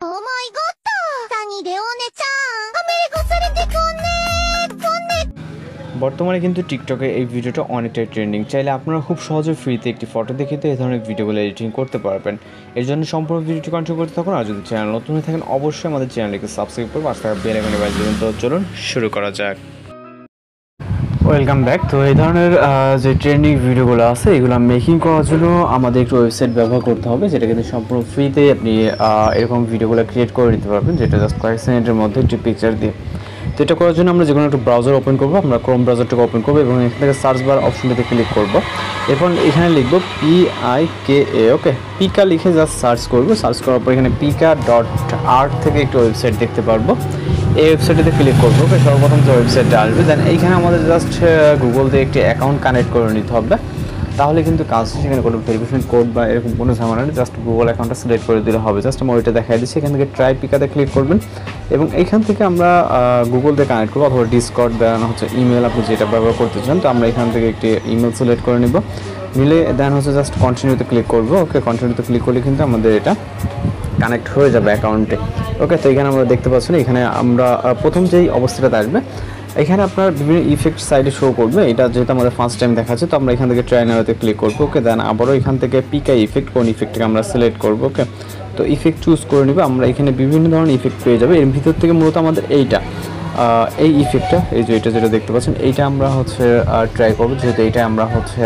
Oh my god! サニーレオネちゃんアメリカされてこんね বর্তমানে কিন্তু টিকটকে এই ভিডিওটা অনেকটাই ট্রেন্ডিং। চাইলে আপনারা খুব সহজে ফ্রিতে একটি ফটো দেখে তো এই ধরনের ভিডিওগুলো এডিটিং করতে পারবেন। এর জন্য সম্পূর্ণ ভিডিওটি কন্টিনিউ করতে থাকুন। আর যদি চ্যানেল নতুন হয়ে থাকেন অবশ্যই আমাদের চ্যানেলটিকে সাবস্ক্রাইব করুন আর বেল আইকনে বাজিয়ে দিন। তো চলুন শুরু করা যাক। Welcome back. তো এই ধরনের যে ট্রেন্ডিং ভিডিওগুলো আছে এগুলো মেকিং করার জন্য আমাদের একটু ওয়েবসাইট ব্যবহার করতে হবে, যেটা কিন্তু সম্পূর্ণ ফ্রিতে আপনি এরকম ভিডিওগুলো ক্রিয়েট করে নিতে পারবেন, যেটা জাস্ট কয়েক সেকেন্ডের মধ্যে একটি পিকচার দিয়ে। তো এটা করার জন্য আমরা যে কোনো একটা ব্রাউজার ওপেন করবো, আমরা ক্রোম ব্রাউজারটাকে ওপেন করবো এবং এখান থেকে সার্চ বার অপশনটাতে ক্লিক করবো। এরপর এখানে লিখবো PIKA, ওকে, পিকা লিখে জাস্ট সার্চ করবো। সার্চ করার পর এখানে pika.art থেকে একটি ওয়েবসাইট দেখতে পারবো। এই ওয়েবসাইটটিতে ক্লিক করবো। ওকে, সর্বপ্রথম যে ওয়েবসাইটটা আসবে, দেন এইখানে আমাদের জাস্ট গুগল দিয়ে একটি অ্যাকাউন্ট কানেক্ট করে নিতে হবে, তাহলে কিন্তু কাজ সেখানে কোনো ভেরিফিকেশন কোড বা এরকম কোনো ঝামেলা নেই। জাস্ট গুগল অ্যাকাউন্টটা সিলেক্ট করে দিলে হবে। জাস্ট আমরা ওইটা দেখাই দিচ্ছি। এখান থেকে ট্রাই পিকাতে ক্লিক করবেন এবং এইখান থেকে আমরা গুগল দিয়ে কানেক্ট করবো, অথবা ডিসকর্ড দেন হচ্ছে ইমেল, আপনি যেটা ব্যবহার করতে চান। তো আমরা এখান থেকে একটি ইমেল সিলেক্ট করে নিব, নিলে দেন হচ্ছে জাস্ট কন্টিনিউতে ক্লিক করবো। ওকে, কন্টিনিউতে ক্লিক করলে কিন্তু আমাদের এটা কানেক্ট হয়ে যাবে অ্যাকাউন্টে। ওকে, তো এখানে আমরা দেখতে পাচ্ছি, এখানে আমরা প্রথম যেই অবস্থাটা আসবে এখানে আপনার বিভিন্ন ইফেক্ট সাইডে শো করবে। এটা যেহেতু আমাদের ফার্স্ট টাইম দেখাচ্ছে, তো আমরা এখান থেকে ট্রাই নাওতে ক্লিক করবো। ওকে, দেন আবারও এখান থেকে পিকা ইফেক্ট, কোন ইফেক্টটাকে আমরা সিলেক্ট করবো। ওকে, তো ইফেক্ট চুজ করে নিব। আমরা এখানে বিভিন্ন ধরনের ইফেক্ট পেয়ে যাবে। এর ভিতর থেকে মূলত আমাদের এই ইফেক্টটা, এই যে এটা যেটা দেখতে পাচ্ছেন, এইটা আমরা হচ্ছে ট্রাই করবো, যেহেতু এইটা আমরা হচ্ছে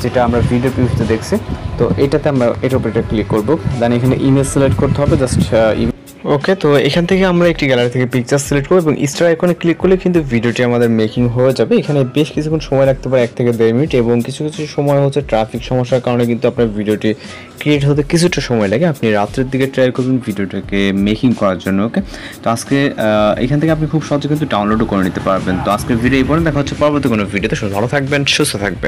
যেটা আমরা ভিডিও প্রিভিউতে দেখছি। তো এটাতে আমরা এটার উপর ক্লিক করবো। দেন এখানে ইমেজ সিলেক্ট করতে হবে, জাস্ট ওকে। তো এখান থেকে আমরা একটি গ্যালারি থেকে পিকচার সিলেক্ট করব এবং স্টার আইকনে ক্লিক করলে কিন্তু ভিডিওটি আমাদের মেকিং হয়ে যাবে। এখানে বেশ কিছুক্ষণ সময় লাগতে পারে, 1 থেকে 1.5 মিনিট, এবং কিছু কিছু সময় হচ্ছে ট্রাফিক সমস্যার কারণে কিন্তু আপনার ভিডিওটি ক্রিয়েট হতে কিছুটা সময় লাগে। আপনি রাত্রের দিকে ট্রাই করবেন ভিডিওটাকে মেকিং করার জন্য। ওকে, তো আজকে এখান থেকে আপনি খুব সহজে কিন্তু ডাউনলোডও করে নিতে পারবেন। তো আজকে ভিডিও এই পর্যন্ত, দেখা হচ্ছে পরবর্তী কোনো ভিডিওতে। ভালো থাকবেন, সুস্থ থাকবেন।